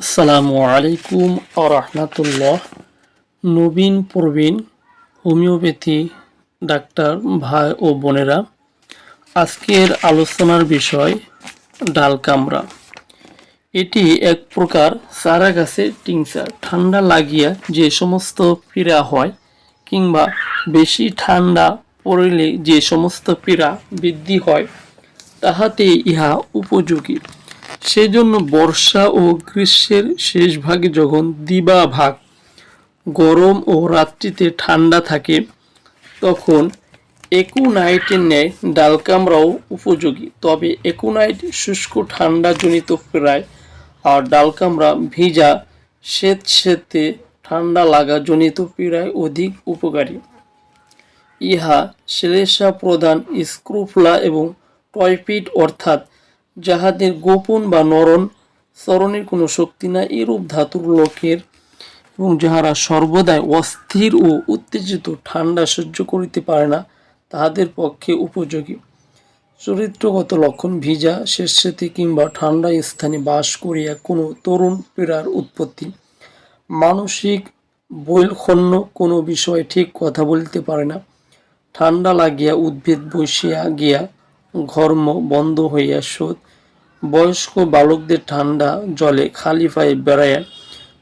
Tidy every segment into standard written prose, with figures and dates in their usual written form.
আসসালামু আলাইকুম রাহমাতুল্লাহ। নবীন প্রবীণ হোমিওপ্যাথি ডাক্তার ভাই ও বোনেরা, আজকের আলোচনার বিষয় ডাল কামড়া। এটি এক প্রকার চারা গাছের টিংচার। ঠান্ডা লাগিয়া যে সমস্ত পীড়া হয় কিংবা বেশি ঠান্ডা পড়িলে যে সমস্ত পীড়া বৃদ্ধি হয়, তাহাতে ইহা উপযোগী। সেজন্য বর্ষা ও গ্রীষ্মের শেষ ভাগে যখন দিবা ভাগ গরম ও রাত্রিতে ঠান্ডা থাকে, তখন একুনাইটের ন্যায় ডাল কামড়াও উপযোগী। তবে একুনাইট শুষ্ক ঠান্ডা জনিত পীড়ায়, আর ডাল কামড়া ভিজা স্যাঁতসেঁতে ঠান্ডা লাগা জনিত পীড়ায় অধিক উপকারী। ইহা শ্লেষ্মা প্রধান স্ক্রোফুলা এবং টয়পিড অর্থাৎ যাহাদের গোপন বা নরম চরণের কোনো শক্তি নাই, এরূপ ধাতুর লোকের এবং যাহারা সর্বদাই অস্থির ও উত্তেজিত ঠান্ডা সহ্য করিতে পারে না, তাহাদের পক্ষে উপযোগী। চরিত্রগত লক্ষণ: ভিজা স্যাঁতসেঁতে কিংবা ঠান্ডা স্থানে বাস করিয়া কোনো তরুণ পীড়ার উৎপত্তি, মানসিক বৈলক্ষণ্য, কোনো বিষয়ে ঠিক কথা বলিতে পারে না, ঠান্ডা লাগিয়া উদ্ভিদ বসিয়া গিয়া ঘর্ম বন্ধ হইয়া শোধ, বয়স্ক বালকদের ঠান্ডা জলে খালি পায়ে বেড়াইয়া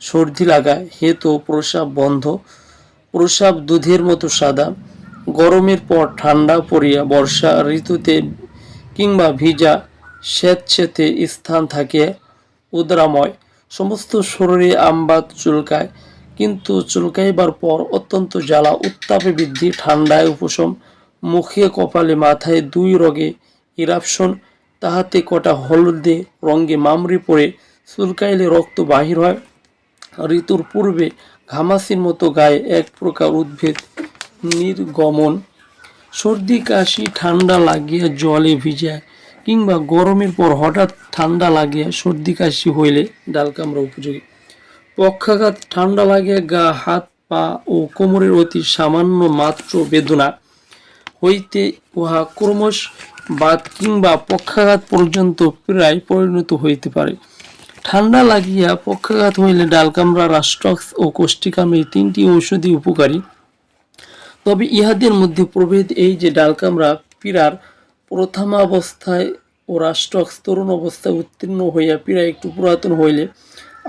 সর্দি লাগা, হেত প্রস্রাব বন্ধ, প্রস্রাব দুধের মতো সাদা, গরমের পর ঠান্ডা পড়িয়া বর্ষা ঋতুতে কিংবা ভিজা স্যাঁতসেঁতে স্থান থাকিয়া উদ্রাময়, সমস্ত শরীরে আমবাত চুলকায়, কিন্তু চুলকাইবার পর অত্যন্ত জ্বালা, উত্তাপে বৃদ্ধি, ঠান্ডায় উপশম, মুখে কপালে মাথায় দুই রগে ইরাপশন, তাহাতে কটা হলদে রঙে মামরি পড়ে চুলকাইলে রক্ত বাহির হয়, ঋতুর পূর্বে ঘামাচির মতো গায়ে এক প্রকার উদ্ভিদ নির্গমন, সর্দি কাশি ঠান্ডা লাগিয়া জলে ভিজায় কিংবা গরমের পর হঠাৎ ঠান্ডা লাগিয়া সর্দি কাশি হইলে ডাল কামড়া উপযোগী। পক্ষাঘাত: ঠান্ডা লাগিয়া গা, হাত, পা ও কোমরের অতি সামান্য মাত্র বেদনা হইতে উহা ক্রমশ বাত কিংবা পক্ষাঘাত পর্যন্ত প্রায় পরিণত হইতে পারে। ঠান্ডা লাগিয়া পক্ষাঘাত হইলে ডাল কামড়া, রাস্টক্স ও কোষ্টিকাম এই তিনটি ঔষধি উপকারী। তবে ইহাদের মধ্যে প্রভেদ এই যে, ডাল কামড়া পীড়ার প্রথমাবস্থায় ও রাস্টক্স তরুণ অবস্থায় উত্তীর্ণ হইয়া পীড়া একটু পুরাতন হইলে,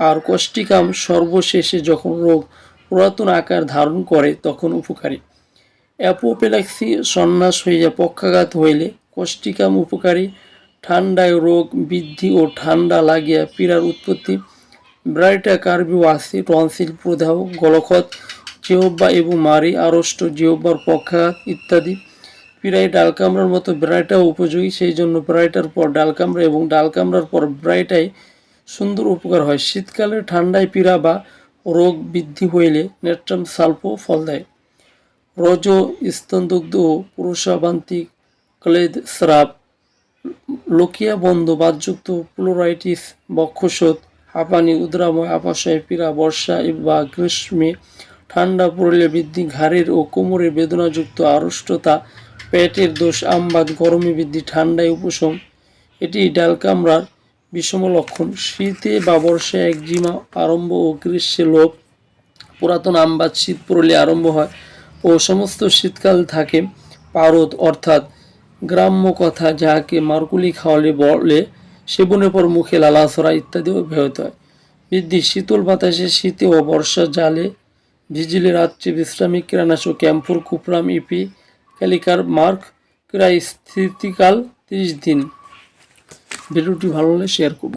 আর কোষ্টিকাম সর্বশেষে যখন রোগ পুরাতন আকার ধারণ করে তখন উপকারী। অ্যাপোপ্লেক্সি সন্ন্যাস হইয়া পক্ষাঘাত হইলে কোষ্টিকাম উপকারী। ঠান্ডায় রোগ বৃদ্ধি ও ঠান্ডা লাগিয়া পীড়ার উৎপত্তি, ব্রাইটা কার্বিও আছে, টনসিল প্রদাহ, গলক্ষত, জিহ্বা এবং মারি, আড়ষ্ট, জিহ্বার পক্ষাঘাত ইত্যাদি পীড়ায় ডাল কামড়ার মতো ব্রাইটাও উপযোগী। সেই জন্য ব্রাইটার পর ডাল কামড়া এবং ডাল কামড়ার পর ব্রাইটায় সুন্দর উপকার হয়। শীতকালে ঠান্ডায় পীড়া বা রোগ বৃদ্ধি হইলে নেট্রাম সালফো ফল দেয়। রজ স্তনদগ্ধ ও পুরুষাবান্তি, ক্লেদ স্রাব, লোকিয়া বন্ধ, বাতযুক্ত, প্লোরাইটিস, বক্ষশোথ, হাঁপানি, উদ্রাময়, আপাশয় পীড়া, বর্ষা বা গ্রীষ্মে ঠান্ডা পড়লে বৃদ্ধি, ঘাড়ের ও কোমরে বেদনাযুক্ত আড়ষ্টতা, পেটের দোষ, আমবাত, গরমে বৃদ্ধি, ঠান্ডায় উপশম, এটি ডাল কামড়ার বিষম লক্ষণ। শীতে বা বর্ষায় একজিমা আরম্ভ ও গ্রীষ্মে লোপ, পুরাতন আমবাত শীত পড়লে আরম্ভ হয় ও সমস্ত শীতকাল থাকে। পারদ অর্থাৎ গ্রাম্য কথা, যাহাকে মারকুলি খাওয়ালে বলে, সেবনের পর মুখে লালাছড়া ইত্যাদিও ব্যাহত হয়। বৃদ্ধি: শীতল বাতাসে শীতে ও বর্ষা জালে ভিজিলে রাত্রে বিশ্রামী, কীটনাশক ক্যাম্ফর, কুপ্রাম, ইপি, ক্যালিকার মার্ক, ক্রাই স্থিতিকাল 30 দিন। ভিডিওটি ভালো হলে শেয়ার করুন।